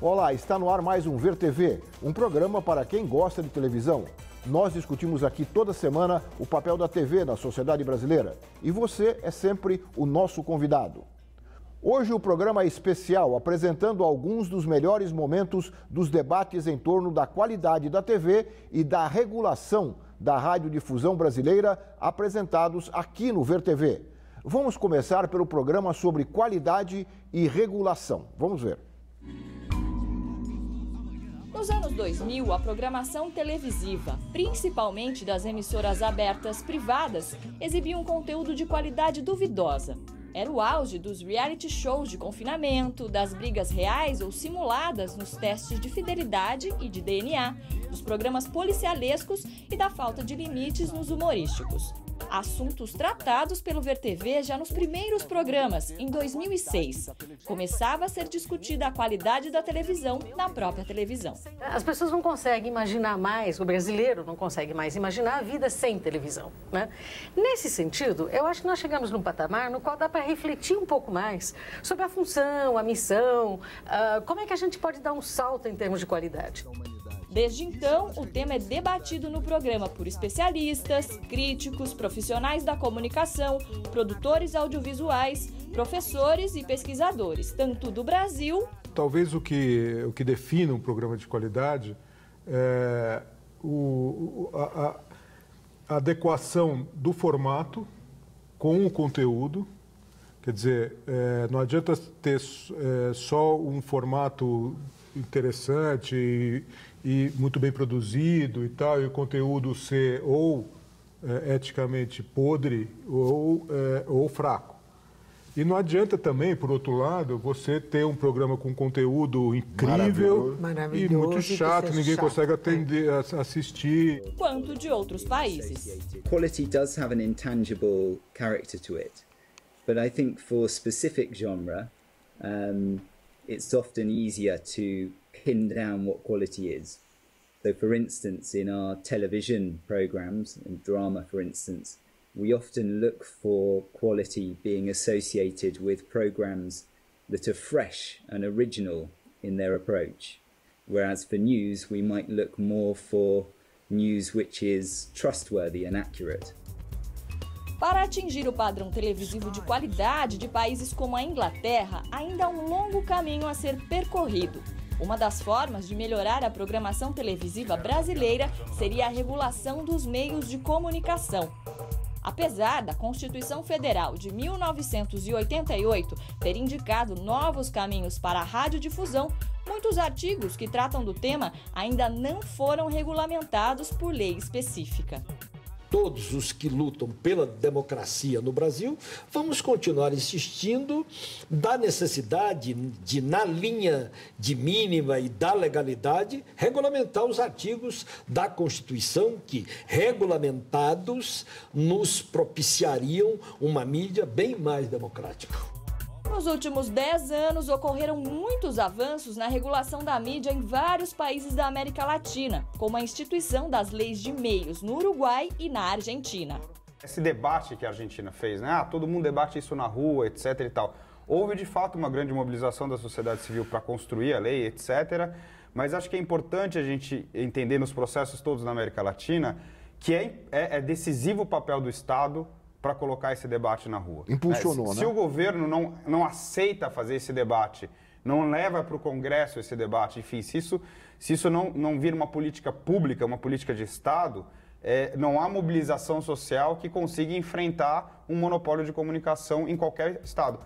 Olá, está no ar mais um Ver TV, um programa para quem gosta de televisão. Nós discutimos aqui toda semana o papel da TV na sociedade brasileira e você é sempre o nosso convidado. Hoje o programa é especial, apresentando alguns dos melhores momentos dos debates em torno da qualidade da TV e da regulação da radiodifusão brasileira apresentados aqui no Ver TV. Vamos começar pelo programa sobre qualidade e regulação. Vamos ver. Nos anos 2000, a programação televisiva, principalmente das emissoras abertas privadas, exibia um conteúdo de qualidade duvidosa. Era o auge dos reality shows de confinamento, das brigas reais ou simuladas nos testes de fidelidade e de DNA, dos programas policialescos e da falta de limites nos humorísticos. Assuntos tratados pelo Ver TV já nos primeiros programas, em 2006. Começava a ser discutida a qualidade da televisão na própria televisão. As pessoas não conseguem imaginar mais, o brasileiro não consegue mais imaginar a vida sem televisão, né? Nesse sentido, eu acho que nós chegamos num patamar no qual dá para refletir um pouco mais sobre a função, a missão, como é que a gente pode dar um salto em termos de qualidade. Desde então, o tema é debatido no programa por especialistas, críticos, profissionais da comunicação, produtores audiovisuais, professores e pesquisadores, tanto do Brasil... Talvez o que define um programa de qualidade é a adequação do formato com o conteúdo. Quer dizer, não adianta ter só um formato interessante e muito bem produzido e tal, e o conteúdo ser ou eticamente podre ou fraco. E não adianta também, por outro lado, você ter um programa com conteúdo incrível e muito chato, ninguém consegue assistir. Quanto de outros países. Quality does have an intangible character to it, but I think for specific genre, it's often easier to pin down what quality is. So for instance, in our television programs, in drama for instance, we often look for quality being associated with programs that are fresh and original in their approach. Whereas for news, we might look more for news which is trustworthy and accurate. Para atingir o padrão televisivo de qualidade de países como a Inglaterra, ainda há um longo caminho a ser percorrido. Uma das formas de melhorar a programação televisiva brasileira seria a regulação dos meios de comunicação. Apesar da Constituição Federal de 1988 ter indicado novos caminhos para a radiodifusão, muitos artigos que tratam do tema ainda não foram regulamentados por lei específica. Todos os que lutam pela democracia no Brasil, vamos continuar insistindo da necessidade de, na linha de mínima e da legalidade, regulamentar os artigos da Constituição que, regulamentados, nos propiciariam uma mídia bem mais democrática. Nos últimos 10 anos, ocorreram muitos avanços na regulação da mídia em vários países da América Latina, como a instituição das leis de meios no Uruguai e na Argentina. Esse debate que a Argentina fez, né? Todo mundo debate isso na rua, etc. e tal. Houve, de fato, uma grande mobilização da sociedade civil para construir a lei, etc. Mas acho que é importante a gente entender nos processos todos na América Latina que é decisivo o papel do Estado para colocar esse debate na rua. Impulsionou, né? Se o governo não aceita fazer esse debate, não leva para o Congresso esse debate, enfim, se isso não vira uma política pública, uma política de Estado, não há mobilização social que consiga enfrentar um monopólio de comunicação em qualquer Estado.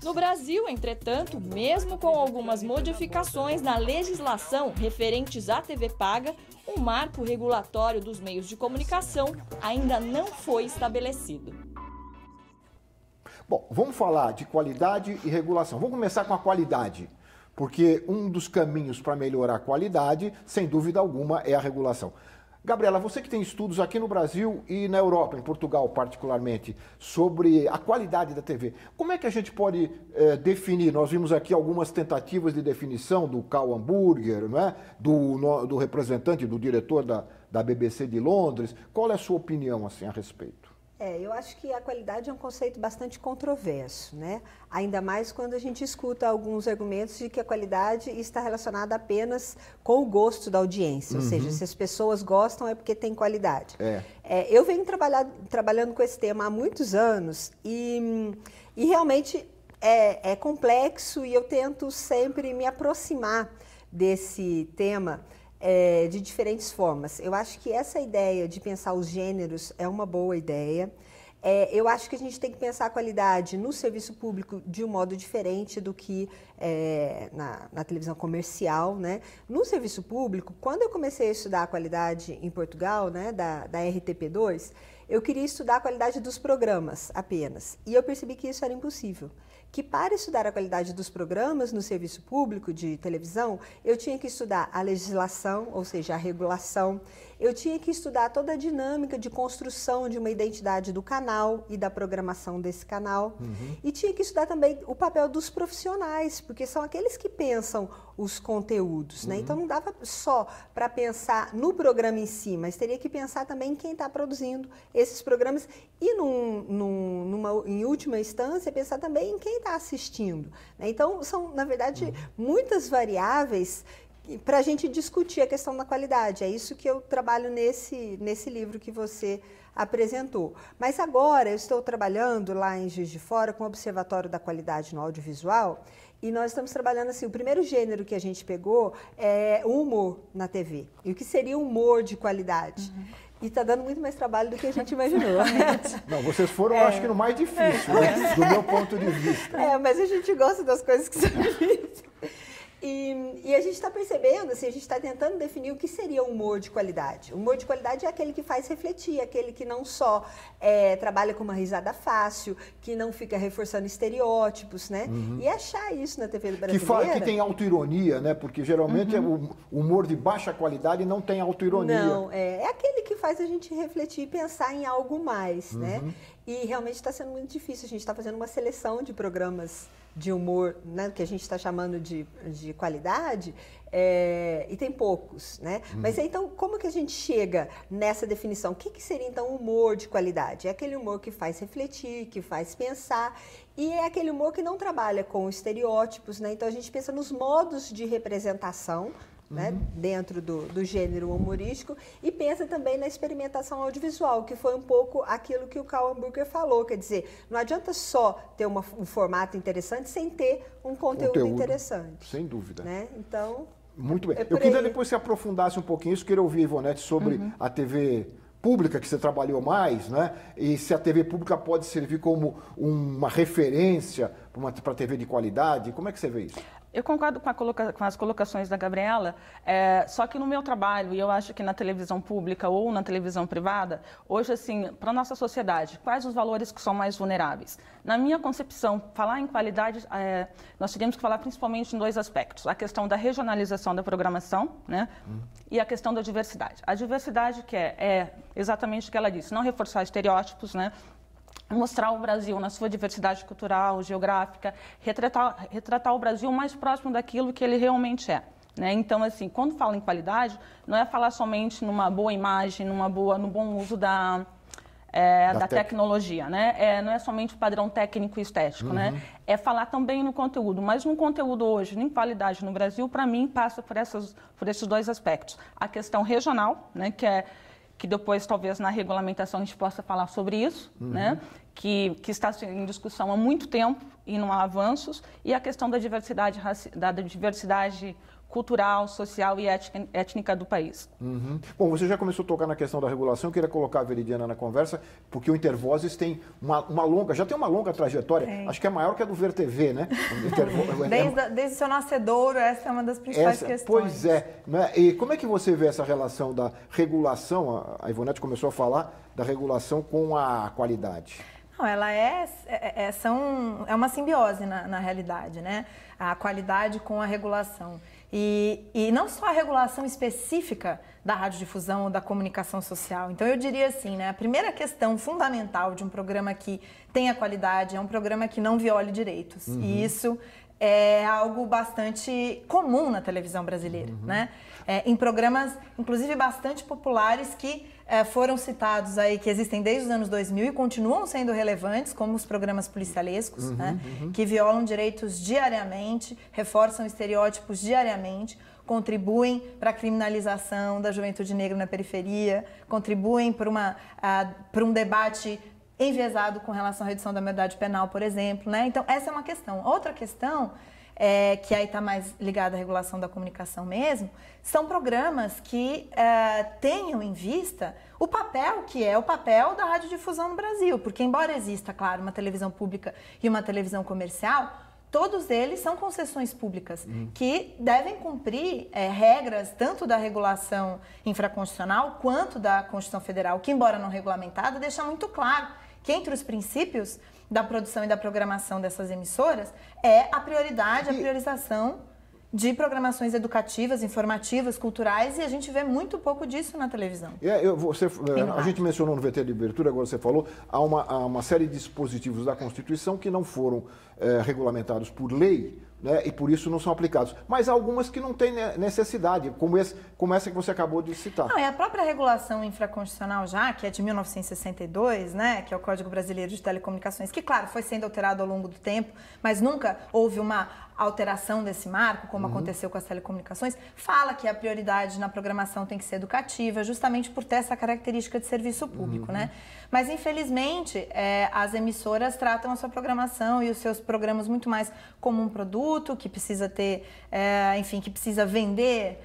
No Brasil, entretanto, mesmo com algumas modificações na legislação referentes à TV paga, um marco regulatório dos meios de comunicação ainda não foi estabelecido. Bom, vamos falar de qualidade e regulação. Vamos começar com a qualidade, porque um dos caminhos para melhorar a qualidade, sem dúvida alguma, é a regulação. Gabriela, você que tem estudos aqui no Brasil e na Europa, em Portugal particularmente, sobre a qualidade da TV, como é que a gente pode definir? Nós vimos aqui algumas tentativas de definição do Karl Hamburger, não é? do representante, do diretor da BBC de Londres. Qual é a sua opinião assim, a respeito? Eu acho que a qualidade é um conceito bastante controverso, né? Ainda mais quando a gente escuta alguns argumentos de que a qualidade está relacionada apenas com o gosto da audiência, ou seja, se as pessoas gostam é porque tem qualidade. Eu venho trabalhando com esse tema há muitos anos e realmente é complexo e eu tento sempre me aproximar desse tema de diferentes formas. Eu acho que essa ideia de pensar os gêneros é uma boa ideia. Eu acho que a gente tem que pensar a qualidade no serviço público de um modo diferente do que na televisão comercial, né? No serviço público, quando eu comecei a estudar a qualidade em Portugal, né, da RTP2, eu queria estudar a qualidade dos programas apenas. E eu percebi que isso era impossível. Que para estudar a qualidade dos programas no serviço público de televisão, eu tinha que estudar a legislação, ou seja, a regulação, eu tinha que estudar toda a dinâmica de construção de uma identidade do canal e da programação desse canal, e tinha que estudar também o papel dos profissionais, porque são aqueles que pensam os conteúdos, né? Então não dava só para pensar no programa em si, mas teria que pensar também em quem está produzindo esses programas e, em última instância, pensar também em quem está assistindo, né? Então, são, na verdade, muitas variáveis para a gente discutir a questão da qualidade. É isso que eu trabalho nesse livro que você apresentou. Mas agora eu estou trabalhando lá em Juiz de Fora com o Observatório da Qualidade no Audiovisual e nós estamos trabalhando assim, o primeiro gênero que a gente pegou é o humor na TV. E o que seria humor de qualidade? E está dando muito mais trabalho do que a gente imaginou. Não, vocês foram, acho que, no mais difícil, né? Do meu ponto de vista. Mas a gente gosta das coisas que são difíceis. E a gente está percebendo, assim, a gente está tentando definir o que seria o humor de qualidade. O humor de qualidade é aquele que faz refletir, aquele que não só trabalha com uma risada fácil, que não fica reforçando estereótipos, né? E achar isso na TV brasileira... Que tem autoironia, né? Porque geralmente o humor de baixa qualidade não tem autoironia. Não, é aquele que faz a gente refletir e pensar em algo mais, né? E realmente está sendo muito difícil. A gente está fazendo uma seleção de programas de humor, né, que a gente está chamando de qualidade, e tem poucos, né? Mas então, como que a gente chega nessa definição? O que seria, então, humor de qualidade? É aquele humor que faz refletir, que faz pensar, e é aquele humor que não trabalha com estereótipos, né? Então, a gente pensa nos modos de representação, né, dentro do gênero humorístico, e pensa também na experimentação audiovisual, que foi um pouco aquilo que o Karl Hamburger falou, quer dizer, não adianta só ter um formato interessante sem ter um conteúdo interessante. Sem dúvida. Né? Então, muito bem. Eu queria depois que você aprofundasse um pouquinho isso, queria ouvir, Ivonete, sobre a TV pública, que você trabalhou mais, né? E se a TV pública pode servir como uma referência para a TV de qualidade, como é que você vê isso? Eu concordo com as colocações da Gabriela, só que no meu trabalho, e eu acho que na televisão pública ou na televisão privada, hoje, assim, para a nossa sociedade, quais os valores que são mais vulneráveis? Na minha concepção, falar em qualidade, nós teríamos que falar principalmente em dois aspectos. A questão da regionalização da programação, né? E a questão da diversidade. A diversidade que é exatamente o que ela disse, não reforçar estereótipos, né? Mostrar o Brasil na sua diversidade cultural, geográfica, retratar o Brasil mais próximo daquilo que ele realmente é. Né? Então, assim, quando fala em qualidade, não é falar somente numa boa imagem, no bom uso da tecnologia, né? Não é somente o padrão técnico e estético, né? É falar também no conteúdo, mas no conteúdo hoje, em qualidade no Brasil, para mim, passa por esses dois aspectos. A questão regional, né? Que depois, talvez, na regulamentação a gente possa falar sobre isso, né? Que está em discussão há muito tempo e não há avanços, e a questão da diversidade cultural, social e étnica do país. Bom, você já começou a tocar na questão da regulação, eu queria colocar a Veridiana na conversa, porque o Intervozes tem já tem uma longa trajetória, acho que é maior que a do VerTV, né? Desde seu nascedouro, essa é uma das principais questões. Pois é, né? E como é que você vê essa relação da regulação, a Ivonete começou a falar da regulação com a qualidade? Não, ela é uma simbiose na realidade, né? A qualidade com a regulação. E não só a regulação específica da radiodifusão ou da comunicação social. Então, eu diria assim, né? A primeira questão fundamental de um programa que tenha qualidade é um programa que não viole direitos. E isso é algo bastante comum na televisão brasileira, né? Em programas, inclusive, bastante populares que foram citados aí, que existem desde os anos 2000 e continuam sendo relevantes, como os programas policialescos, né? Que violam direitos diariamente, reforçam estereótipos diariamente, contribuem para a criminalização da juventude negra na periferia, contribuem para um debate enviesado com relação à redução da maioridade penal, por exemplo, né? Então, essa é uma questão. Outra questão, que aí está mais ligada à regulação da comunicação mesmo, são programas que tenham em vista o papel que é o papel da radiodifusão no Brasil, porque embora exista, claro, uma televisão pública e uma televisão comercial, todos eles são concessões públicas que devem cumprir regras tanto da regulação infraconstitucional quanto da Constituição Federal, que, embora não regulamentada, deixa muito claro que entre os princípios da produção e da programação dessas emissoras é a prioridade, a priorização de programações educativas, informativas, culturais, e a gente vê muito pouco disso na televisão. A gente mencionou no VT de abertura, agora você falou, há uma série de dispositivos da Constituição que não foram regulamentados por lei, né, e por isso não são aplicados. Mas há algumas que não têm necessidade, como essa que você acabou de citar. Não, é a própria regulação infraconstitucional já, que é de 1962, né, que é o Código Brasileiro de Telecomunicações, que, claro, foi sendo alterado ao longo do tempo, mas nunca houve uma alteração desse marco, como aconteceu com as telecomunicações, fala que a prioridade na programação tem que ser educativa, justamente por ter essa característica de serviço público, né? Mas, infelizmente, as emissoras tratam a sua programação e os seus programas muito mais como um produto que precisa ter, enfim, que precisa vender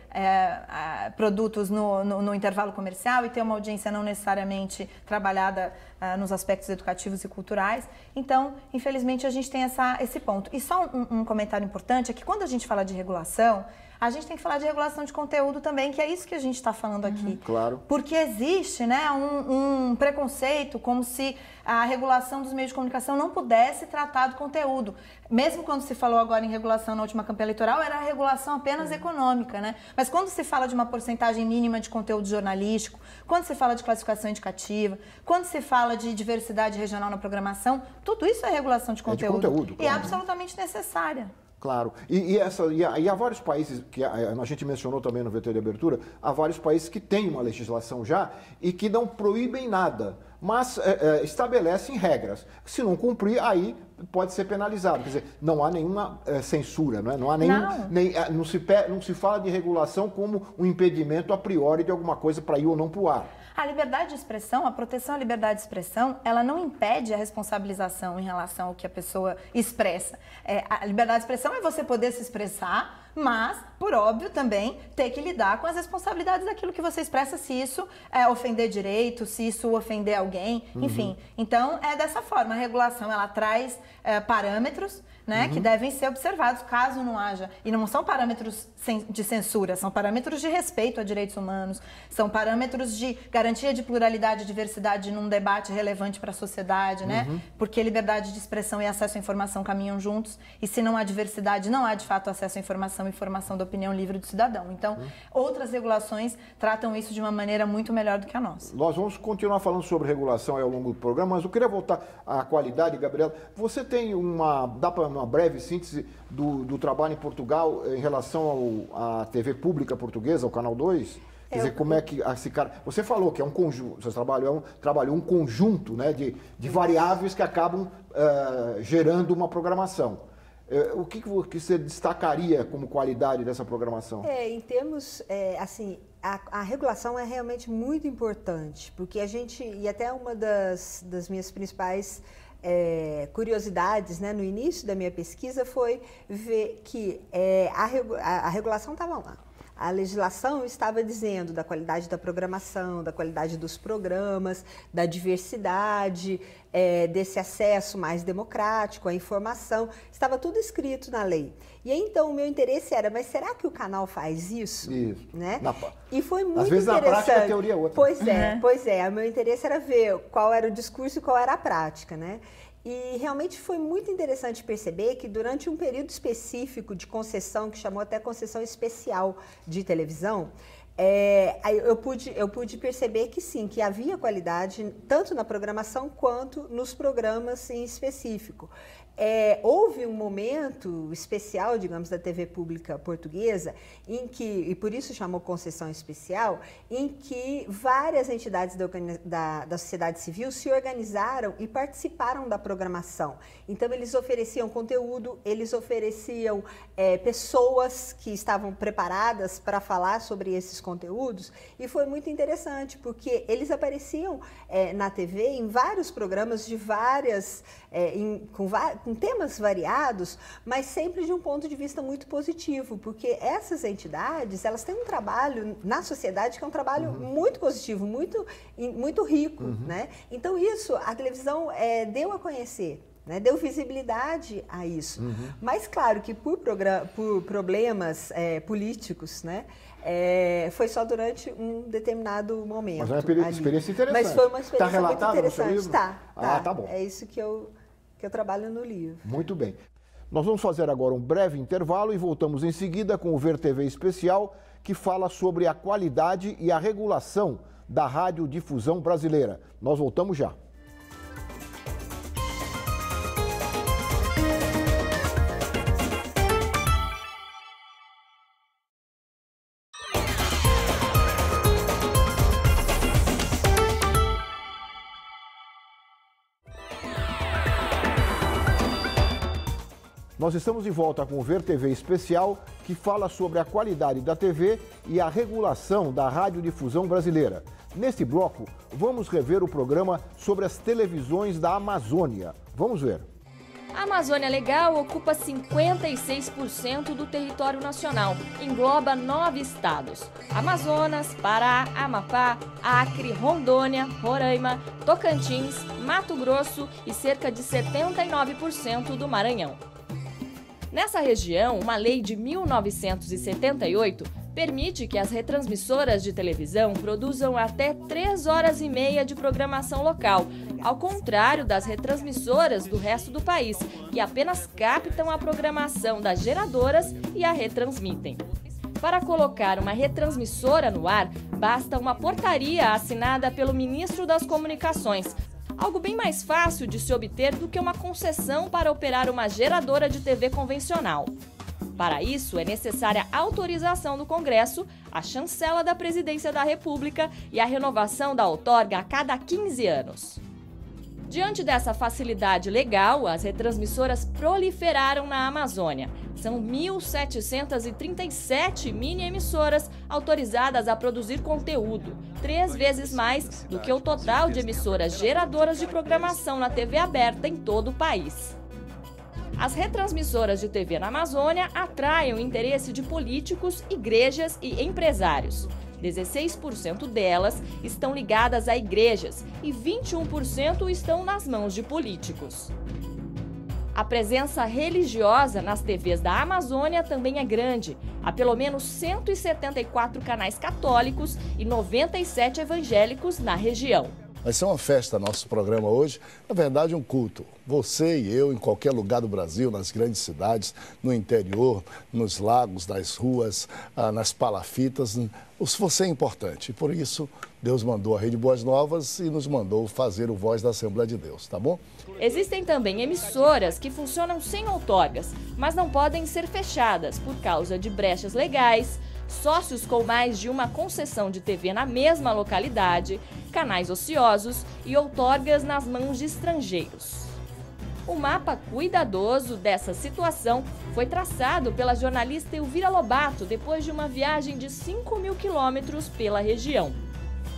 produtos no intervalo comercial e ter uma audiência não necessariamente trabalhada nos aspectos educativos e culturais. Então, infelizmente, a gente tem esse ponto. E só um comentário importante é que quando a gente fala de regulação, a gente tem que falar de regulação de conteúdo também, que é isso que a gente está falando aqui. Claro. Porque existe, né, um preconceito, como se a regulação dos meios de comunicação não pudesse tratar do conteúdo. Mesmo quando se falou agora em regulação na última campanha eleitoral, era a regulação apenas econômica, né? Mas quando se fala de uma porcentagem mínima de conteúdo jornalístico, quando se fala de classificação indicativa, quando se fala de diversidade regional na programação, tudo isso é regulação de conteúdo. E é absolutamente necessária. Claro. E há vários países, que a gente mencionou também no VT de abertura, há vários países que têm uma legislação já e que não proíbem nada, mas estabelecem regras. Se não cumprir, aí pode ser penalizado. Quer dizer, não há nenhuma censura, não é? Não há não se fala de regulação como um impedimento a priori de alguma coisa para ir ou não para o ar. A liberdade de expressão, a proteção à liberdade de expressão, ela não impede a responsabilização em relação ao que a pessoa expressa. A liberdade de expressão é você poder se expressar, mas, por óbvio, também ter que lidar com as responsabilidades daquilo que você expressa, se isso ofender direito, se isso ofender alguém, enfim. Então, é dessa forma. A regulação, ela traz parâmetros, né, que devem ser observados caso não haja. E não são parâmetros de censura, são parâmetros de respeito a direitos humanos, são parâmetros de garantia de pluralidade e diversidade num debate relevante para a sociedade, né? Porque liberdade de expressão e acesso à informação caminham juntos, e se não há diversidade, não há de fato acesso à informação e formação da opinião livre do cidadão. Então, outras regulações tratam isso de uma maneira muito melhor do que a nossa. Nós vamos continuar falando sobre regulação ao longo do programa, mas eu queria voltar à qualidade, Gabriela. Você tem dá para uma breve síntese do trabalho em Portugal em relação à TV pública portuguesa, ao Canal 2? Quer dizer, como é que esse cara... Você falou que é um conjunto, você trabalhou um conjunto, né, de variáveis que acabam gerando uma programação. O que você destacaria como qualidade dessa programação? Em termos, assim, a regulação é realmente muito importante, porque a gente, e até uma das minhas principais curiosidades, né, no início da minha pesquisa foi ver que a regulação estava lá. A legislação estava dizendo da qualidade da programação, da qualidade dos programas, da diversidade, desse acesso mais democrático à informação. Estava tudo escrito na lei. E aí, então, o meu interesse era, mas será que o canal faz isso? Isso. Né? E foi muito às vezes, interessante. Na prática, a teoria é outra. Pois é. O meu interesse era ver qual era o discurso e qual era a prática, né? E realmente foi muito interessante perceber que durante um período específico de concessão, que chamou até concessão especial de televisão, eu pude perceber que sim, que havia qualidade tanto na programação quanto nos programas em específico. Houve um momento especial, digamos, da TV pública portuguesa, em que, e por isso chamou concessão especial, em que várias entidades da sociedade civil se organizaram e participaram da programação. Então, eles ofereciam conteúdo, eles ofereciam pessoas que estavam preparadas para falar sobre esses conteúdos, e foi muito interessante, porque eles apareciam na TV em vários programas de várias, com temas variados, mas sempre de um ponto de vista muito positivo, porque essas entidades, elas têm um trabalho na sociedade que é um trabalho muito positivo, muito rico, né? Então isso, a televisão deu a conhecer, né? Deu visibilidade a isso. Mas claro que por problemas políticos, né? Foi só durante um determinado momento. Mas é uma experiência interessante. Mas foi uma experiência muito interessante. No seu livro? Tá bom. É isso que eu trabalho no livro. Muito bem. Nós vamos fazer agora um breve intervalo e voltamos em seguida com o Ver TV Especial, que fala sobre a qualidade e a regulação da radiodifusão brasileira. Nós voltamos já. Nós estamos de volta com o Ver TV Especial, que fala sobre a qualidade da TV e a regulação da radiodifusão brasileira. Neste bloco, vamos rever o programa sobre as televisões da Amazônia. Vamos ver. A Amazônia Legal ocupa 56% do território nacional. Engloba 9 estados: Amazonas, Pará, Amapá, Acre, Rondônia, Roraima, Tocantins, Mato Grosso e cerca de 79% do Maranhão. Nessa região, uma lei de 1978 permite que as retransmissoras de televisão produzam até 3 horas e meia de programação local, ao contrário das retransmissoras do resto do país, que apenas captam a programação das geradoras e a retransmitem. Para colocar uma retransmissora no ar, basta uma portaria assinada pelo ministro das Comunicações, algo bem mais fácil de se obter do que uma concessão para operar uma geradora de TV convencional. Para isso, é necessária a autorização do Congresso, a chancela da Presidência da República e a renovação da outorga a cada 15 anos. Diante dessa facilidade legal, as retransmissoras proliferaram na Amazônia. São 1.737 mini-emissoras autorizadas a produzir conteúdo, 3 vezes mais do que o total de emissoras geradoras de programação na TV aberta em todo o país. As retransmissoras de TV na Amazônia atraem o interesse de políticos, igrejas e empresários. 16% delas estão ligadas a igrejas e 21% estão nas mãos de políticos. A presença religiosa nas TVs da Amazônia também é grande. Há pelo menos 174 canais católicos e 97 evangélicos na região. Vai ser uma festa nosso programa hoje, na verdade um culto. Você e eu, em qualquer lugar do Brasil, nas grandes cidades, no interior, nos lagos, nas ruas, nas palafitas, você é importante. E por isso, Deus mandou a Rede Boas Novas e nos mandou fazer o Voz da Assembleia de Deus, tá bom? Existem também emissoras que funcionam sem outorgas, mas não podem ser fechadas por causa de brechas legais, sócios com mais de uma concessão de TV na mesma localidade, canais ociosos e outorgas nas mãos de estrangeiros. O mapa cuidadoso dessa situação foi traçado pela jornalista Elvira Lobato depois de uma viagem de 5.000 quilômetros pela região.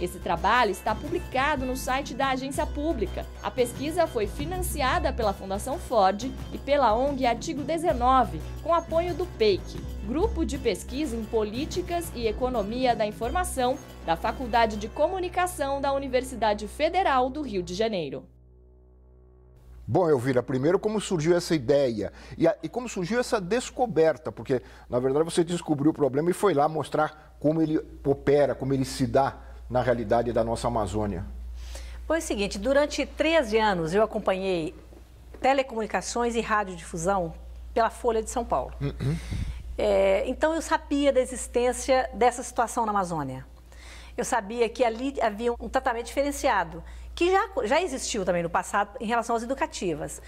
Esse trabalho está publicado no site da agência pública. A pesquisa foi financiada pela Fundação Ford e pela ONG Artigo 19, com apoio do PEIC, Grupo de Pesquisa em Políticas e Economia da Informação, da Faculdade de Comunicação da Universidade Federal do Rio de Janeiro. Bom, Elvira, primeiro como surgiu essa ideia e como surgiu essa descoberta, porque na verdade você descobriu o problema e foi lá mostrar como ele opera, como ele se dá na realidade da nossa Amazônia. Pois é o seguinte, durante 13 anos eu acompanhei telecomunicações e radiodifusão pela Folha de São Paulo. Então eu sabia da existência dessa situação na Amazônia. Eu sabia que ali havia um tratamento diferenciado, que já existiu também no passado em relação às educativas.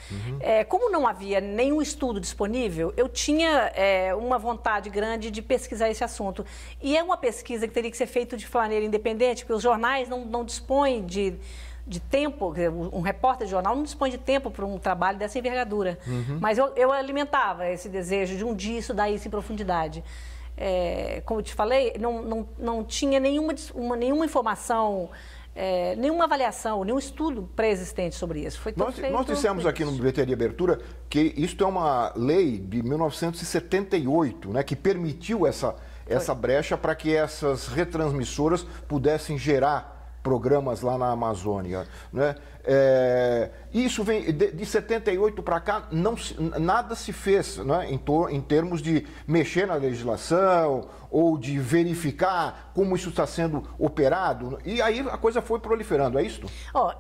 Como não havia nenhum estudo disponível, eu tinha uma vontade grande de pesquisar esse assunto. E é uma pesquisa que teria que ser feita de maneira independente, porque os jornais não dispõem de tempo, um repórter de jornal não dispõe de tempo para um trabalho dessa envergadura. Mas eu alimentava esse desejo de um dia estudar isso em profundidade. Como eu te falei, não tinha nenhuma informação, nenhuma avaliação, nenhum estudo pré-existente sobre isso. Foi nós dissemos aqui no Bilheteria de Abertura que isto é uma lei de 1978, né, que permitiu essa brecha para que essas retransmissoras pudessem gerar programas lá na Amazônia, né? Isso vem de 78 para cá, nada se fez, né, em termos de mexer na legislação ou de verificar como isso está sendo operado, e aí a coisa foi proliferando, é isso?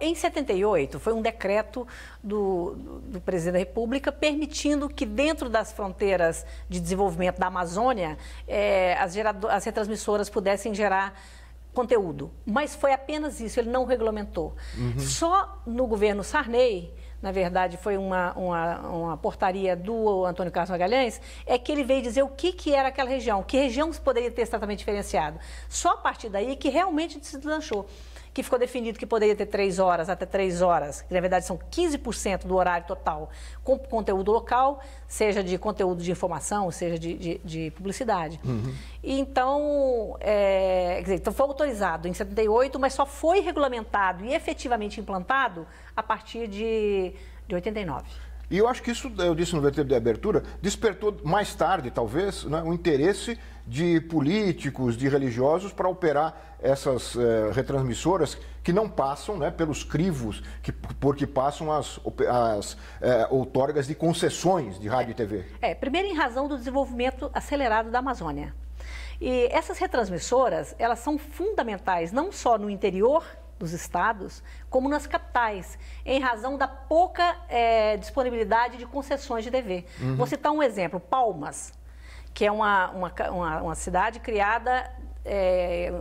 Em 78 foi um decreto do presidente da República permitindo que dentro das fronteiras de desenvolvimento da Amazônia as retransmissoras pudessem gerar conteúdo, mas foi apenas isso, ele não regulamentou. Só no governo Sarney, na verdade foi uma portaria do Antônio Carlos Magalhães, é que ele veio dizer o que era aquela região, que região poderia ter esse tratamento diferenciado. Só a partir daí que realmente se deslanchou, que ficou definido que poderia ter 3 horas, até 3 horas, que na verdade são 15% do horário total, com conteúdo local, seja de conteúdo de informação, seja de publicidade. E então, então, foi autorizado em 78, mas só foi regulamentado e efetivamente implantado a partir de 89. E eu acho que isso, eu disse no Bilheteria de Abertura, despertou mais tarde, talvez, né, o interesse de políticos, de religiosos para operar essas retransmissoras que não passam, né, pelos crivos porque passam as outorgas de concessões de rádio e TV. Primeiro em razão do desenvolvimento acelerado da Amazônia. E essas retransmissoras, elas são fundamentais não só no interior dos estados, como nas capitais, em razão da pouca disponibilidade de concessões de TV. Vou citar um exemplo, Palmas, que é uma cidade criada,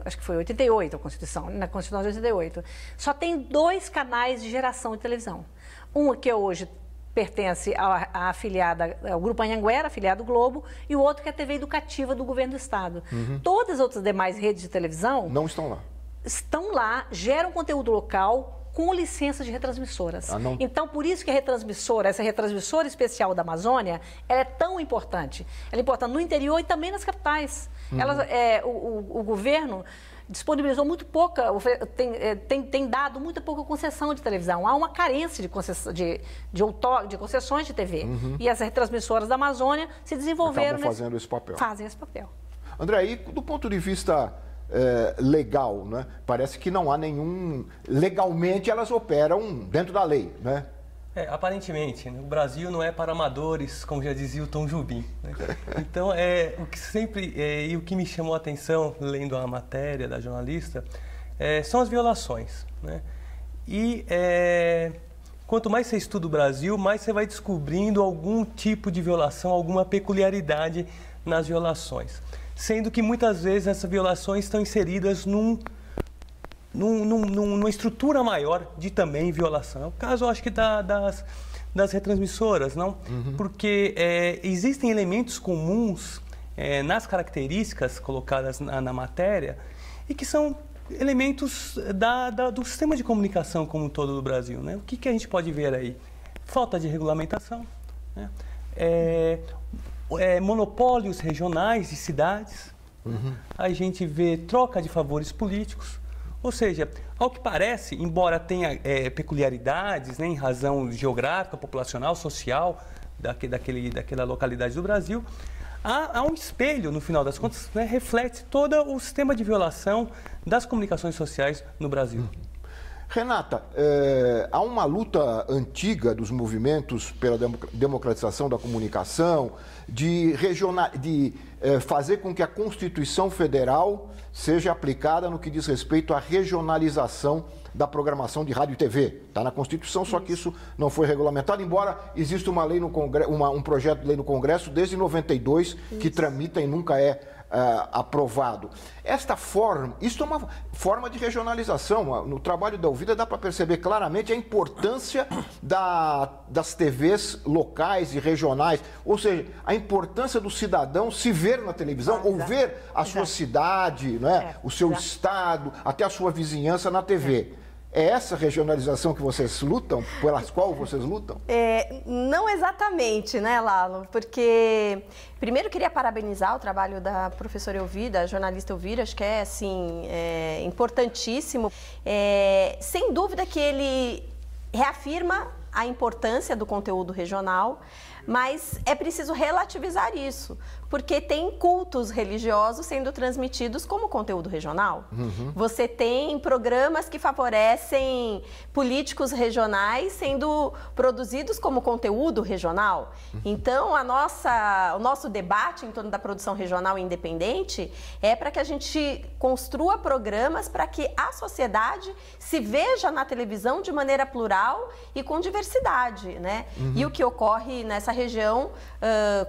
acho que foi em 88 a Constituição, na Constituição de 88. Só tem 2 canais de geração de televisão. Um que hoje pertence à afiliada, ao Grupo Anhanguera, afiliado do Globo, e o outro que é a TV Educativa do Governo do Estado. Todas as outras demais redes de televisão não estão lá. Estão lá, geram conteúdo local com licença de retransmissoras. Então, por isso que essa retransmissora especial da Amazônia, ela é tão importante. Ela é importante no interior e também nas capitais. O governo disponibilizou muito pouca, tem dado muito pouca concessão de televisão. Há uma carência de concessões de TV. E as retransmissoras da Amazônia se desenvolveram... Acabam fazendo esse papel. Fazem esse papel. André, e do ponto de vista legal, né? Parece que não há nenhum... Legalmente elas operam dentro da lei, né? Aparentemente, né? O Brasil não é para amadores, como já dizia o Tom Jobim, né? Então, o que sempre e o que me chamou a atenção, lendo a matéria da jornalista, são as violações, né? E quanto mais você estuda o Brasil, mais você vai descobrindo algum tipo de violação, alguma peculiaridade nas violações. Sendo que muitas vezes essas violações estão inseridas numa estrutura maior de também violação. É o caso, eu acho que das retransmissoras, não? Porque existem elementos comuns nas características colocadas na matéria e que são elementos do sistema de comunicação como um todo do Brasil, né? O que a gente pode ver aí? Falta de regulamentação, né? Monopólios regionais de cidades, a gente vê troca de favores políticos, ou seja, ao que parece, embora tenha peculiaridades, né, em razão geográfica, populacional, social daquela localidade do Brasil, há um espelho, no final das contas, né, reflete todo o sistema de violação das comunicações sociais no Brasil. Renata, há uma luta antiga dos movimentos pela democratização da comunicação, de fazer com que a Constituição Federal seja aplicada no que diz respeito à regionalização da programação de rádio e TV. Está na Constituição, só que isso não foi regulamentado, embora exista uma lei no Congresso, um projeto de lei no Congresso desde 92 que tramita e nunca é aprovado. Esta forma, isso é uma forma de regionalização. No trabalho da Elvira dá para perceber claramente a importância das TVs locais e regionais, ou seja, a importância do cidadão se ver na televisão ou ver a sua cidade, né, o seu estado, até a sua vizinhança na TV. É essa regionalização que vocês lutam, pelas qual vocês lutam? Não exatamente, né, Lalo? Porque, primeiro, queria parabenizar o trabalho da professora Elvira, a jornalista Elvira, acho que é, assim, importantíssimo. Sem dúvida que ele reafirma a importância do conteúdo regional, mas é preciso relativizar isso, porque tem cultos religiosos sendo transmitidos como conteúdo regional. Você tem programas que favorecem políticos regionais sendo produzidos como conteúdo regional. Então, o nosso debate em torno da produção regional independente é para que a gente construa programas para que a sociedade se veja na televisão de maneira plural e com diversidade, né? E o que ocorre nessa região,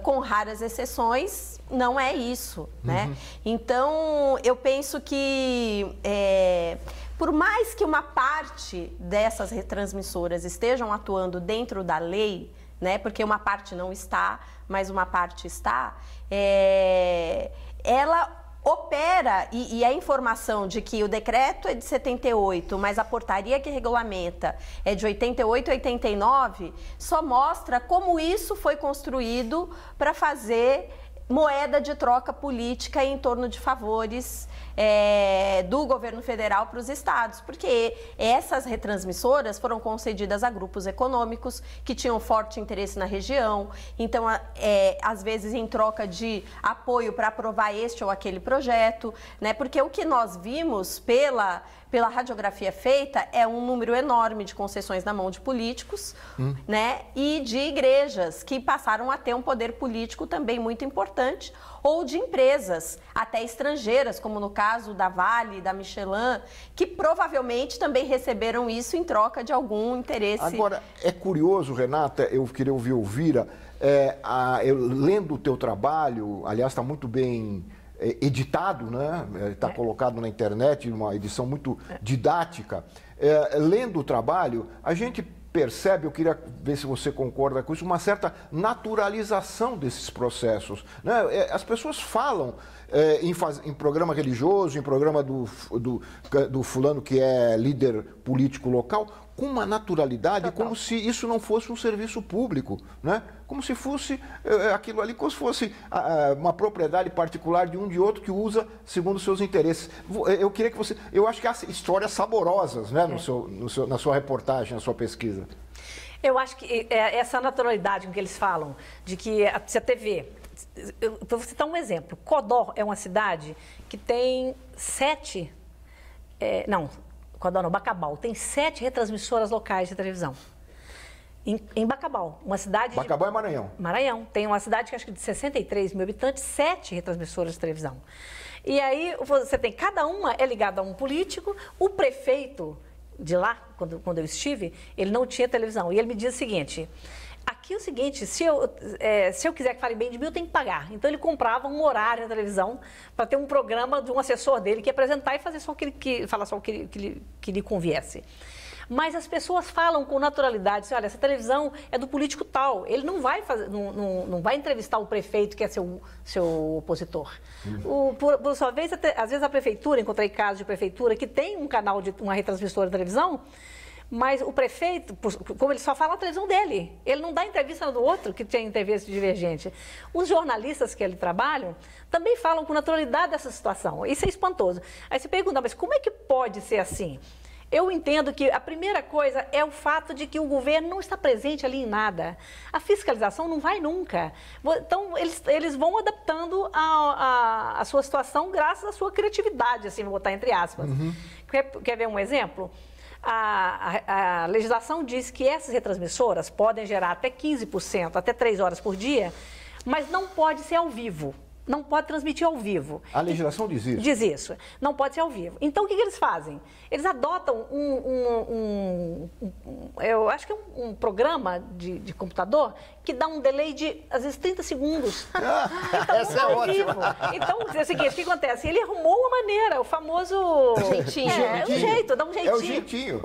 com raras exceções, não é isso, né? Então, eu penso que, por mais que uma parte dessas retransmissoras estejam atuando dentro da lei, né? Porque uma parte não está, mas uma parte está, ela opera, e a informação de que o decreto é de 78, mas a portaria que regulamenta é de 88 e 89, só mostra como isso foi construído para fazer moeda de troca política em torno de favores do governo federal para os estados, porque essas retransmissoras foram concedidas a grupos econômicos que tinham forte interesse na região, então, às vezes em troca de apoio para aprovar este ou aquele projeto, né? Porque o que nós vimos pela radiografia feita é um número enorme de concessões na mão de políticos, né? E de igrejas que passaram a ter um poder político também muito importante, ou de empresas, até estrangeiras, como no caso da Vale, da Michelin, que provavelmente também receberam isso em troca de algum interesse. Agora, é curioso, Renata, eu queria ouvir Elvira, lendo o teu trabalho, aliás, está muito bem editado, né? Está colocado na internet, uma edição muito didática. Lendo o trabalho, a gente percebe, eu queria ver se você concorda com isso, uma certa naturalização desses processos, né? As pessoas falam em programa religioso, em programa do fulano que é líder político local, com uma naturalidade, como se isso não fosse um serviço público, né? Como se fosse aquilo ali, como se fosse uma propriedade particular de um de outro que usa segundo os seus interesses. Eu queria que você... Eu acho que há histórias saborosas, né, na sua reportagem, na sua pesquisa. Eu acho que essa naturalidade com que eles falam, de que a TV... Eu vou citar um exemplo. Codó é uma cidade que tem 7... Codó não, Bacabal. Tem 7 retransmissoras locais de televisão. Em Bacabal, uma cidade... Bacabal é Maranhão. Maranhão. Tem uma cidade que acho que de 63 mil habitantes, 7 retransmissoras de televisão. E aí você tem, cada uma é ligada a um político, o prefeito de lá, quando eu estive, ele não tinha televisão. E ele me diz o seguinte... Aqui é o seguinte, se eu quiser que fale bem de mim, eu tenho que pagar. Então, ele comprava um horário na televisão para ter um programa de um assessor dele que ia apresentar e fazer só o que lhe conviesse. Mas as pessoas falam com naturalidade, assim, olha, essa televisão é do político tal, ele não vai entrevistar o prefeito que é seu opositor. Por sua vez, às vezes a prefeitura, encontrei casos de prefeitura que tem um canal de uma retransmissora de televisão, mas o prefeito, como ele só fala na televisão dele, ele não dá entrevista do outro que tem interesse divergente. Os jornalistas que ali trabalham também falam com naturalidade dessa situação. Isso é espantoso. Aí você pergunta, mas como é que pode ser assim? Eu entendo que a primeira coisa é o fato de que o governo não está presente ali em nada. A fiscalização não vai nunca. Então, eles vão adaptando a sua situação graças à sua criatividade, assim, vou botar entre aspas. Quer ver um exemplo? A legislação diz que essas retransmissoras podem gerar até 15%, até 3 horas por dia, mas não pode ser ao vivo. não pode transmitir ao vivo. A legislação diz isso? Diz isso. Não pode ser ao vivo. Então, o que eles fazem? Eles adotam eu acho que é um programa de computador que dá um delay de, às vezes, 30 segundos. Então, essa é ótima. Então, é o seguinte, o que acontece? Ele arrumou uma maneira, o famoso... Jeitinho. Um jeito, dá um jeitinho. É o jeitinho.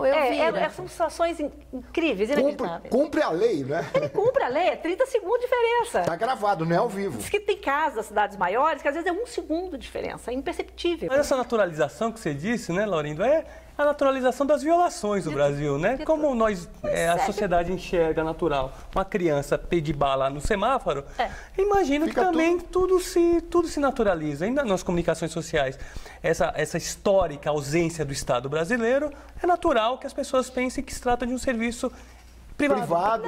São situações incríveis, inacreditáveis. Cumpre a lei, né? Ele cumpre a lei, é 30 segundos de diferença. Tá gravado, não é ao vivo. Diz que tem casos das cidades maiores que às vezes é 1 segundo de diferença, é imperceptível. Mas essa naturalização que você disse, né, Laurindo, é a naturalização das violações do Brasil, né? Como nós, a sociedade enxerga natural. Uma criança pedir bala no semáforo, imagino que também tudo se naturaliza. Ainda nas comunicações sociais, essa histórica ausência do Estado brasileiro, é natural que as pessoas pensem que se trata de um serviço privado.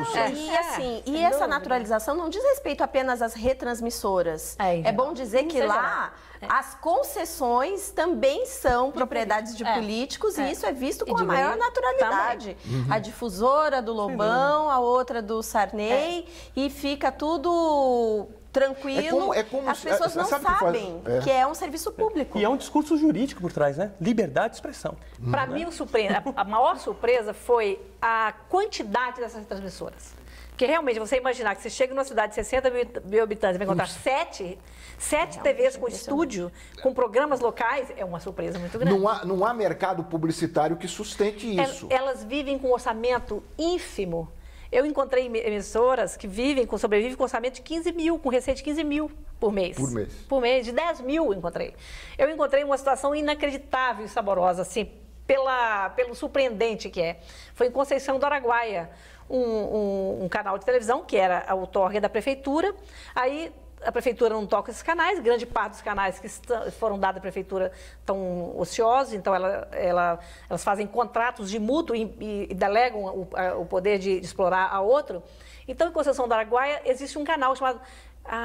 E essa naturalização não diz respeito apenas às retransmissoras. É bom dizer que lá as concessões também são propriedades de políticos e isso é visto com a maior naturalidade. A difusora do Lobão, a outra do Sarney e fica tudo tranquilo. As pessoas não sabem que é um serviço público. E é um discurso jurídico por trás, né? Liberdade de expressão. Para mim, a maior surpresa foi a quantidade dessas transmissoras. Porque realmente, você imaginar que você chega numa cidade de 60 mil habitantes e vai encontrar sete TVs com estúdio, com programas locais, é uma surpresa muito grande. Não há mercado publicitário que sustente isso. Elas vivem com um orçamento ínfimo. Eu encontrei emissoras que sobrevivem com orçamento de 15 mil, com receita de 15 mil por mês. Por mês, de 10 mil eu encontrei. Eu encontrei uma situação inacreditável e saborosa, assim, pelo surpreendente que é. Foi em Conceição do Araguaia, um canal de televisão, que era a outorga da prefeitura. Aí a prefeitura não toca esses canais, grande parte dos canais que foram dados à prefeitura estão ociosos, então elas fazem contratos de mútuo e delegam o poder de explorar a outro. Então, em Conceição do Araguaia, existe um canal chamado...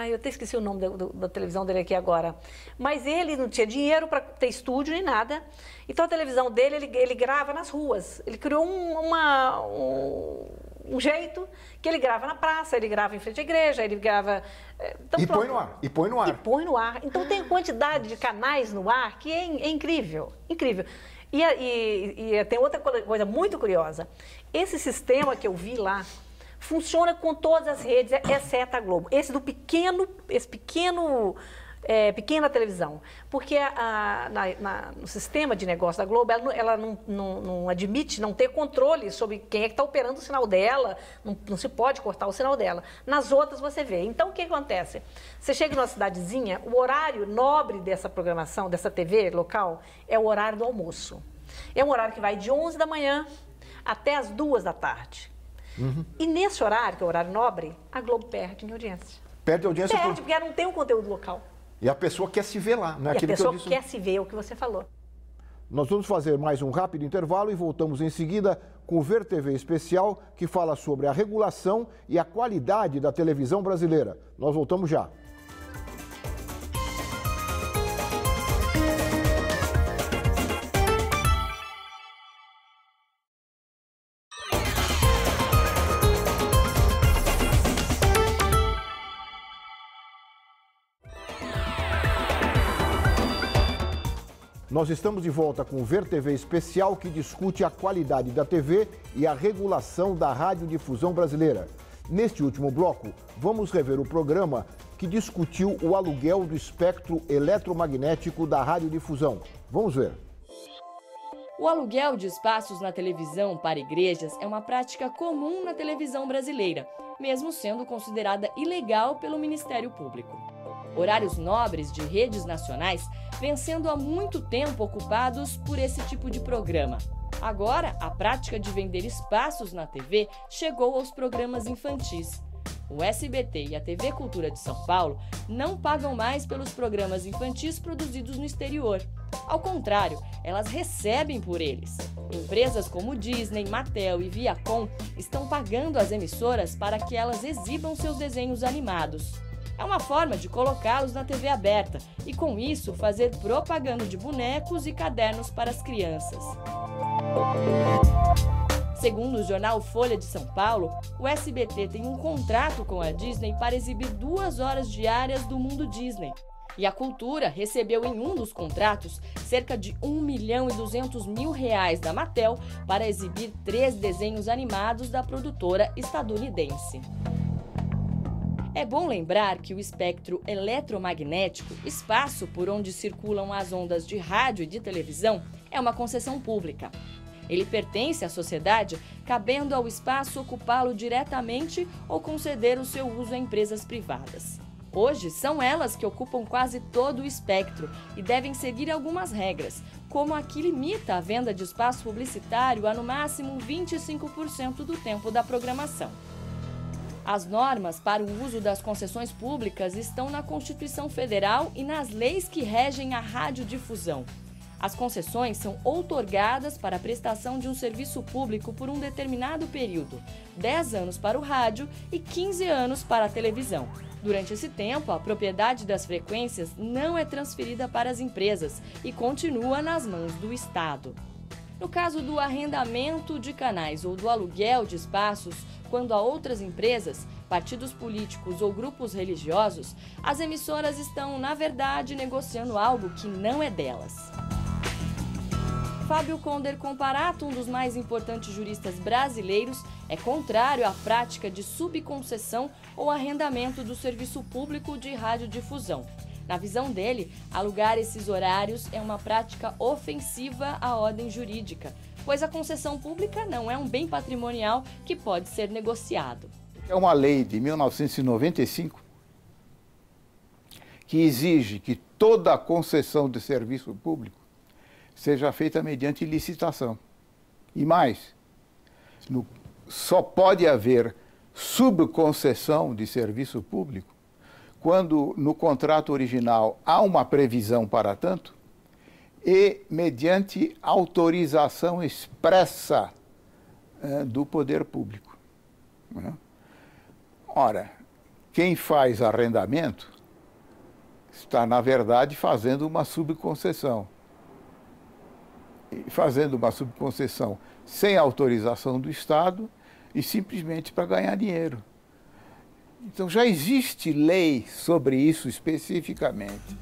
eu até esqueci o nome da televisão dele aqui agora. Mas ele não tinha dinheiro para ter estúdio nem nada. Então, a televisão dele, ele grava nas ruas. Ele criou um jeito que ele grava na praça, ele grava em frente à igreja, ele grava... põe no ar. Então, tem quantidade de canais no ar que é incrível, incrível. E tem outra coisa muito curiosa. Esse sistema que eu vi lá funciona com todas as redes, exceto a Globo. Pequena televisão. Porque no sistema de negócio da Globo, ela não admite não ter controle sobre quem é que está operando o sinal dela, não se pode cortar o sinal dela. Nas outras você vê. Então, o que acontece? Você chega numa cidadezinha, o horário nobre dessa programação, dessa TV local, é o horário do almoço. É um horário que vai de 11 da manhã até as 2 da tarde. E nesse horário, que é o horário nobre, a Globo perde em audiência. Perde audiência porque ela não tem um conteúdo local. E a pessoa quer se ver lá, não é aquilo que eu disse? A pessoa quer se ver, é o que você falou. Nós vamos fazer mais um rápido intervalo e voltamos em seguida com o Ver TV especial que fala sobre a regulação e a qualidade da televisão brasileira. Nós voltamos já. Nós estamos de volta com o Ver TV especial que discute a qualidade da TV e a regulação da radiodifusão brasileira. Neste último bloco, vamos rever o programa que discutiu o aluguel do espectro eletromagnético da radiodifusão. Vamos ver. O aluguel de espaços na televisão para igrejas é uma prática comum na televisão brasileira, mesmo sendo considerada ilegal pelo Ministério Público. Horários nobres de redes nacionais vêm sendo há muito tempo ocupados por esse tipo de programa. Agora, a prática de vender espaços na TV chegou aos programas infantis. O SBT e a TV Cultura de São Paulo não pagam mais pelos programas infantis produzidos no exterior. Ao contrário, elas recebem por eles. Empresas como Disney, Mattel e Viacom estão pagando as emissoras para que elas exibam seus desenhos animados. É uma forma de colocá-los na TV aberta e, com isso, fazer propaganda de bonecos e cadernos para as crianças. Segundo o jornal Folha de São Paulo, o SBT tem um contrato com a Disney para exibir 2 horas diárias do Mundo Disney. E a cultura recebeu em um dos contratos cerca de R$1.200.000 da Mattel para exibir 3 desenhos animados da produtora estadunidense. É bom lembrar que o espectro eletromagnético, espaço por onde circulam as ondas de rádio e de televisão, é uma concessão pública. Ele pertence à sociedade, cabendo ao espaço ocupá-lo diretamente ou conceder o seu uso a empresas privadas. Hoje, são elas que ocupam quase todo o espectro e devem seguir algumas regras, como a que limita a venda de espaço publicitário a no máximo 25% do tempo da programação. As normas para o uso das concessões públicas estão na Constituição Federal e nas leis que regem a radiodifusão. As concessões são outorgadas para a prestação de um serviço público por um determinado período, 10 anos para o rádio e 15 anos para a televisão. Durante esse tempo, a propriedade das frequências não é transferida para as empresas e continua nas mãos do Estado. No caso do arrendamento de canais ou do aluguel de espaços, quando há outras empresas, partidos políticos ou grupos religiosos, as emissoras estão, na verdade, negociando algo que não é delas. Fábio Conder Comparato, um dos mais importantes juristas brasileiros, é contrário à prática de subconcessão ou arrendamento do serviço público de radiodifusão. Na visão dele, alugar esses horários é uma prática ofensiva à ordem jurídica, pois a concessão pública não é um bem patrimonial que pode ser negociado. É uma lei de 1995 que exige que toda a concessão de serviço público seja feita mediante licitação. E mais, só pode haver subconcessão de serviço público quando no contrato original há uma previsão para tanto e mediante autorização expressa do poder público. Ora, quem faz arrendamento está, na verdade, fazendo uma subconcessão. Fazendo uma subconcessão sem autorização do Estado e simplesmente para ganhar dinheiro. Então já existe lei sobre isso especificamente.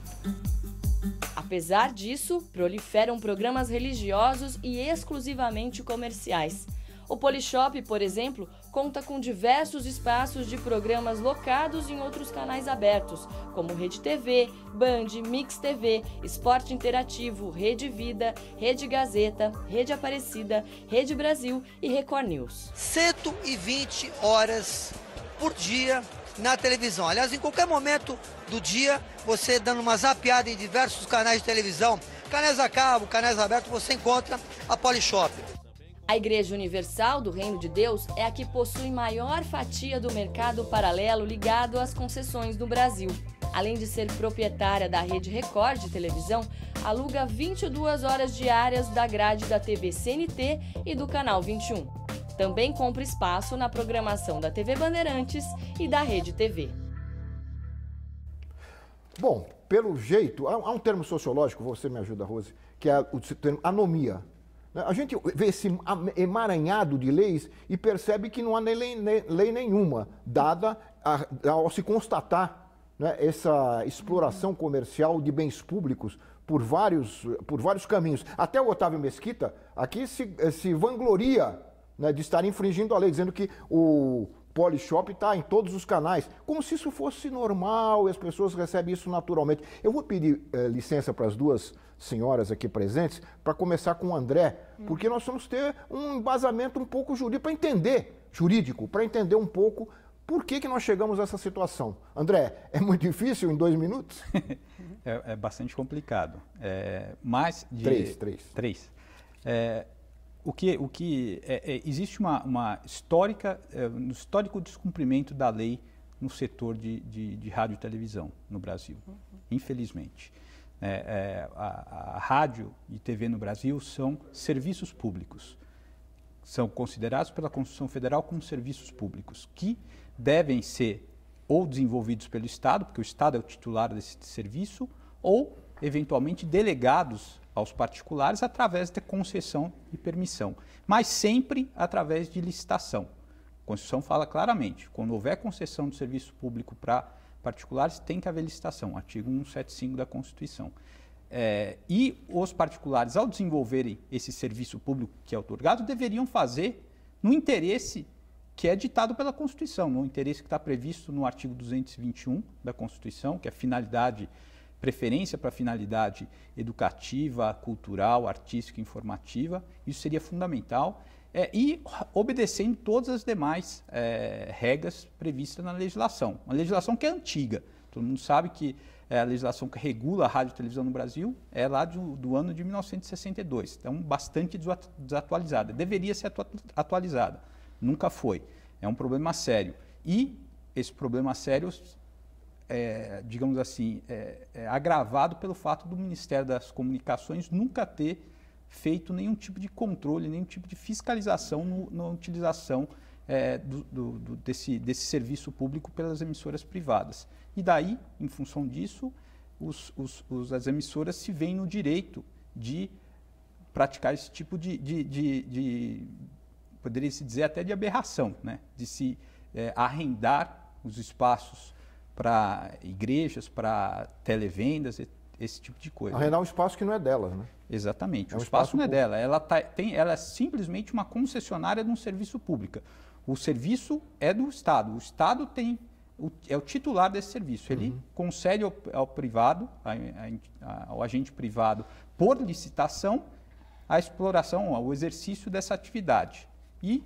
Apesar disso, proliferam programas religiosos e exclusivamente comerciais. O Polishop, por exemplo, conta com diversos espaços de programas locados em outros canais abertos, como Rede TV, Band, Mix TV, Esporte Interativo, Rede Vida, Rede Gazeta, Rede Aparecida, Rede Brasil e Record News. 120 horas por dia na televisão. Aliás, em qualquer momento do dia, você dando uma zapeada em diversos canais de televisão, canais a cabo, canais abertos, você encontra a Polishop. A Igreja Universal do Reino de Deus é a que possui maior fatia do mercado paralelo ligado às concessões no Brasil. Além de ser proprietária da Rede Record de televisão, aluga 22 horas diárias da grade da TV CNT e do Canal 21. Também compra espaço na programação da TV Bandeirantes e da Rede TV. Bom, pelo jeito, há um termo sociológico, você me ajuda, Rose, que é o termo anomia. A gente vê esse emaranhado de leis e percebe que não há lei nenhuma dada ao se constatar, né, essa exploração comercial de bens públicos por vários caminhos. Até o Otávio Mesquita aqui se vangloria, né, de estar infringindo a lei, dizendo que o Polishop está em todos os canais, como se isso fosse normal e as pessoas recebem isso naturalmente. Eu vou pedir licença para as duas senhoras aqui presentes para começar com o André, porque nós vamos ter um embasamento um pouco jurídico, para entender um pouco por que nós chegamos a essa situação. André, é muito difícil em 2 minutos? É bastante complicado. Mais de... Três. Existe uma histórico descumprimento da lei no setor de rádio e televisão no Brasil, infelizmente. A rádio e TV no Brasil são serviços públicos. São considerados pela Constituição Federal como serviços públicos, que devem ser ou desenvolvidos pelo Estado, porque o Estado é o titular desse serviço, ou, eventualmente, delegados aos particulares através de concessão e permissão, mas sempre através de licitação. A Constituição fala claramente, quando houver concessão de serviço público para particulares tem que haver licitação, artigo 175 da Constituição. E os particulares, ao desenvolverem esse serviço público que é otorgado, deveriam fazer no interesse que é ditado pela Constituição, no interesse que está previsto no artigo 221 da Constituição, que é finalidade, preferência para finalidade educativa, cultural, artística, informativa. Isso seria fundamental. E obedecendo todas as demais regras previstas na legislação. Uma legislação que é antiga. Todo mundo sabe que a legislação que regula a rádio e televisão no Brasil é lá do ano de 1962. Então, bastante desatualizada. Deveria ser atualizada. Nunca foi. É um problema sério. E esse problema sério, digamos assim, é agravado pelo fato do Ministério das Comunicações nunca ter feito nenhum tipo de controle, nenhum tipo de fiscalização na utilização desse serviço público pelas emissoras privadas. E daí, em função disso, as emissoras se veem no direito de praticar esse tipo de poderia-se dizer até de aberração, né? De se arrendar os espaços para igrejas, para televendas, esse tipo de coisa. Arrendar um espaço que não é delas, né? Exatamente, o espaço não é dela. Ela é simplesmente uma concessionária de um serviço público. O serviço é do Estado. O Estado é o titular desse serviço. Ele concede ao privado, ao agente privado, por licitação, a exploração, o exercício dessa atividade. E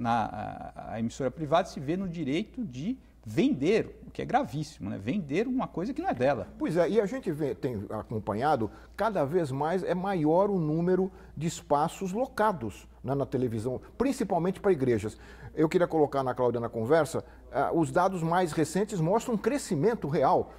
a emissora privada se vê no direito de vender, o que é gravíssimo, né? Vender uma coisa que não é dela. Pois é, e a gente tem acompanhado, cada vez mais é maior o número de espaços locados, né, na televisão, principalmente para igrejas. Eu queria colocar na Cláudia na conversa, os dados mais recentes mostram um crescimento real.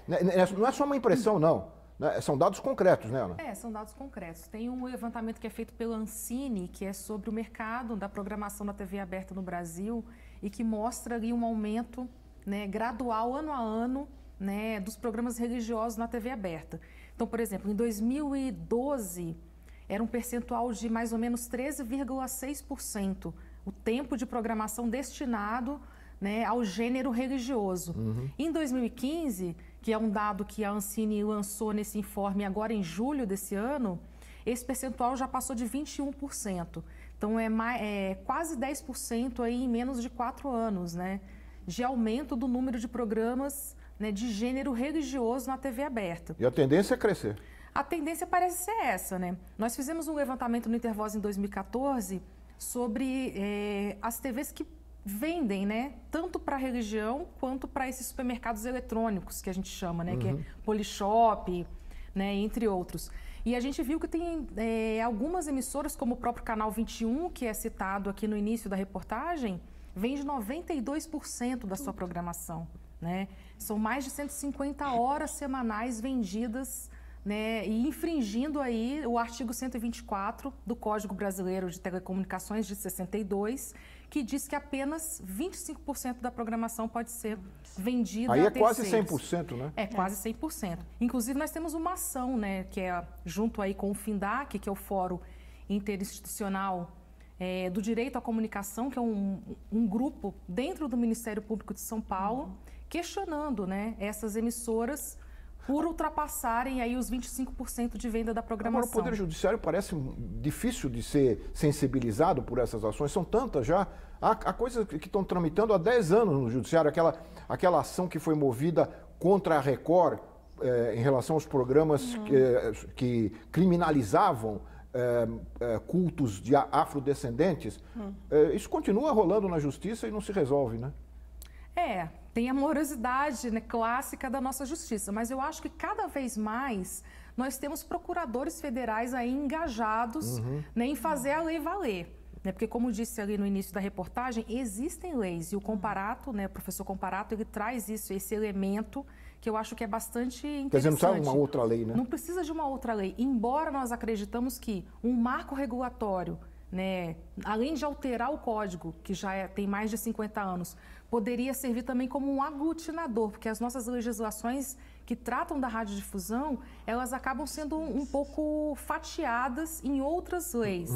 Não é só uma impressão, não. São dados concretos, né, Ana? São dados concretos. Tem um levantamento que é feito pela Ancine, que é sobre o mercado da programação da TV aberta no Brasil e que mostra ali um aumento, né, gradual, ano a ano, né, dos programas religiosos na TV aberta. Então, por exemplo, em 2012, era um percentual de mais ou menos 13,6% o tempo de programação destinado, né, ao gênero religioso. Em 2015, que é um dado que a Ancine lançou nesse informe agora em julho desse ano, esse percentual já passou de 21%. Então, é quase 10% aí em menos de 4 anos, né, de aumento do número de programas, né, de gênero religioso na TV aberta. E a tendência é crescer. A tendência parece ser essa, né? Nós fizemos um levantamento no Intervoz em 2014 sobre as TVs que vendem, né, tanto para a religião quanto para esses supermercados eletrônicos que a gente chama, né, que é Polishop, né, entre outros. E a gente viu que tem algumas emissoras, como o próprio Canal 21, que é citado aqui no início da reportagem, vende 92% da sua programação, né? São mais de 150 horas semanais vendidas, né, e infringindo aí o artigo 124 do Código Brasileiro de Telecomunicações de 62, que diz que apenas 25% da programação pode ser vendida aí a terceiros. Quase 100%, né? É quase 100%. Inclusive, nós temos uma ação, né, que é junto aí com o FINDAC, que é o Fórum Interinstitucional do Direito à Comunicação, que é um grupo dentro do Ministério Público de São Paulo, questionando, né, essas emissoras por ultrapassarem aí os 25% de venda da programação. Agora, o Poder Judiciário parece difícil de ser sensibilizado por essas ações, são tantas já. Há coisas que estão tramitando há 10 anos no Judiciário, aquela ação que foi movida contra a Record em relação aos programas que criminalizavam cultos de afrodescendentes. Isso continua rolando na Justiça e não se resolve, né? Tem a morosidade, né, clássica da nossa justiça, mas eu acho que cada vez mais nós temos procuradores federais aí engajados, né, em fazer a lei valer. Né, porque, como disse ali no início da reportagem, existem leis e o Comparato, né, o professor Comparato, ele traz esse elemento que eu acho que é bastante interessante. Quer dizer, não precisa de uma outra lei, né? Não precisa de uma outra lei, embora nós acreditamos que um marco regulatório né, além de alterar o código, que já tem mais de 50 anos, poderia servir também como um aglutinador, porque as nossas legislações que tratam da radiodifusão, elas acabam sendo um pouco fatiadas em outras leis.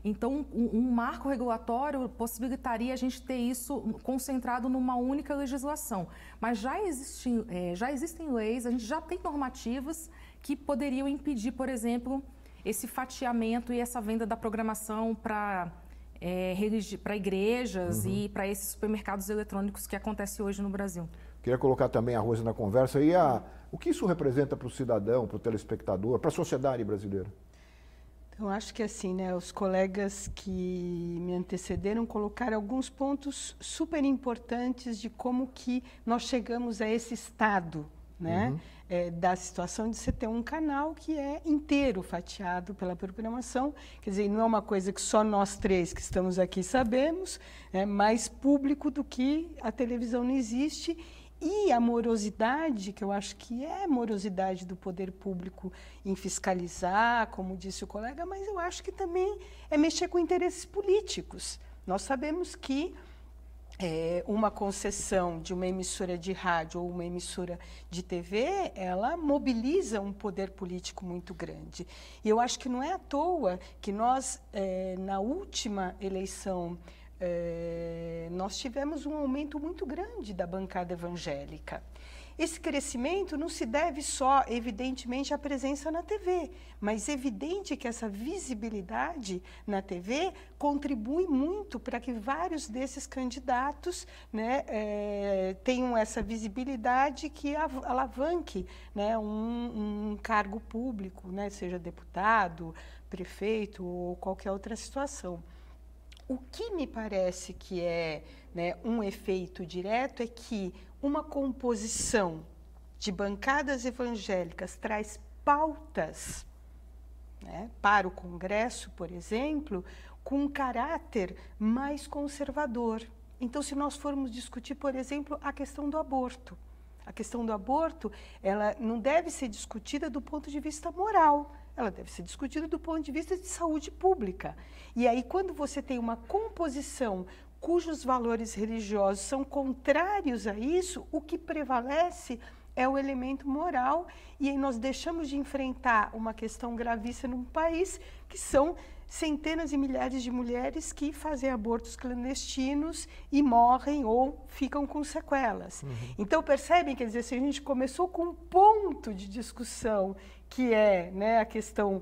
Então, um marco regulatório possibilitaria a gente ter isso concentrado numa única legislação. Mas já existem leis, a gente já tem normativas que poderiam impedir, por exemplo, esse fatiamento e essa venda da programação para igrejas e para esses supermercados eletrônicos que acontece hoje no Brasil. Queria colocar também a Rose na conversa e o que isso representa para o cidadão, para o telespectador, para a sociedade brasileira? Eu acho que assim, né, os colegas que me antecederam colocaram alguns pontos super importantes de como que nós chegamos a esse estado, né, da situação de você ter um canal que é inteiro fatiado pela programação, quer dizer, não é uma coisa que só nós três que estamos aqui sabemos, é mais público do que a televisão não existe. E a morosidade, que eu acho que é a morosidade do poder público em fiscalizar, como disse o colega, mas eu acho que também é mexer com interesses políticos. Nós sabemos que uma concessão de uma emissora de rádio ou uma emissora de TV, ela mobiliza um poder político muito grande. E eu acho que não é à toa que nós, na última eleição, nós tivemos um aumento muito grande da bancada evangélica. Esse crescimento não se deve só, evidentemente, à presença na TV, mas é evidente que essa visibilidade na TV contribui muito para que vários desses candidatos, né, tenham essa visibilidade que alavanque, né, um cargo público, né, seja deputado, prefeito ou qualquer outra situação. O que me parece que é, né, um efeito direto é que uma composição de bancadas evangélicas traz pautas, né, para o Congresso, por exemplo, com um caráter mais conservador. Então, se nós formos discutir, por exemplo, a questão do aborto, ela não deve ser discutida do ponto de vista moral, ela deve ser discutida do ponto de vista de saúde pública. E aí, quando você tem uma composição cujos valores religiosos são contrários a isso, o que prevalece é o elemento moral, e aí nós deixamos de enfrentar uma questão gravíssima no país, que são centenas e milhares de mulheres que fazem abortos clandestinos e morrem ou ficam com sequelas. Então, percebem, quer dizer, se a gente começou com um ponto de discussão, que é, né, a questão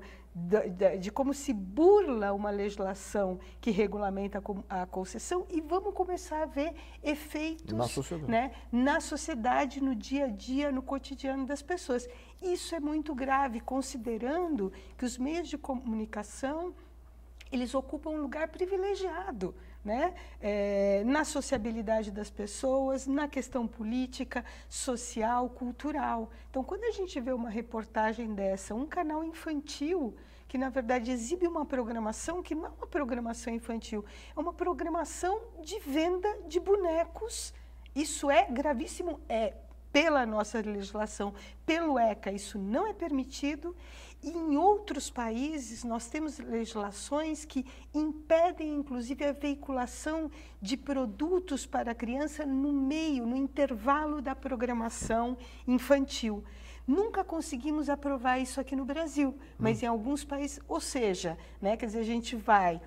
de como se burla uma legislação que regulamenta a concessão, e vamos começar a ver efeitos na sociedade, no dia a dia, no cotidiano das pessoas. Isso é muito grave, considerando que os meios de comunicação, eles ocupam um lugar privilegiado, né, na sociabilidade das pessoas, na questão política, social, cultural. Então, quando a gente vê uma reportagem dessa, um canal infantil, que na verdade exibe uma programação que não é uma programação infantil, é uma programação de venda de bonecos, isso é gravíssimo, pela nossa legislação, pelo ECA, isso não é permitido. E em outros países, nós temos legislações que impedem, inclusive, a veiculação de produtos para a criança no intervalo da programação infantil. Nunca conseguimos aprovar isso aqui no Brasil, mas em alguns países, ou seja, né, quer dizer, a gente vai,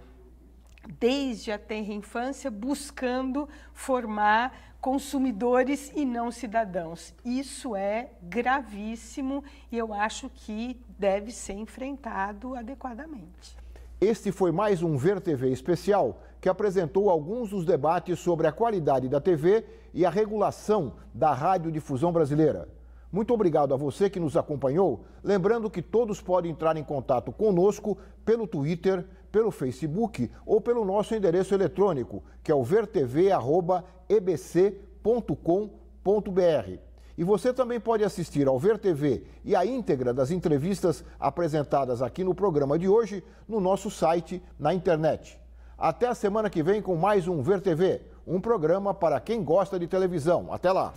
desde a tenra infância, buscando formar consumidores e não cidadãos. Isso é gravíssimo e eu acho que deve ser enfrentado adequadamente. Este foi mais um Ver TV especial que apresentou alguns dos debates sobre a qualidade da TV e a regulação da radiodifusão brasileira. Muito obrigado a você que nos acompanhou. Lembrando que todos podem entrar em contato conosco pelo Twitter, pelo Facebook ou pelo nosso endereço eletrônico, que é o vertv@ebc.com.br. E você também pode assistir ao Ver TV e a íntegra das entrevistas apresentadas aqui no programa de hoje no nosso site na internet. Até a semana que vem com mais um Ver TV, um programa para quem gosta de televisão. Até lá!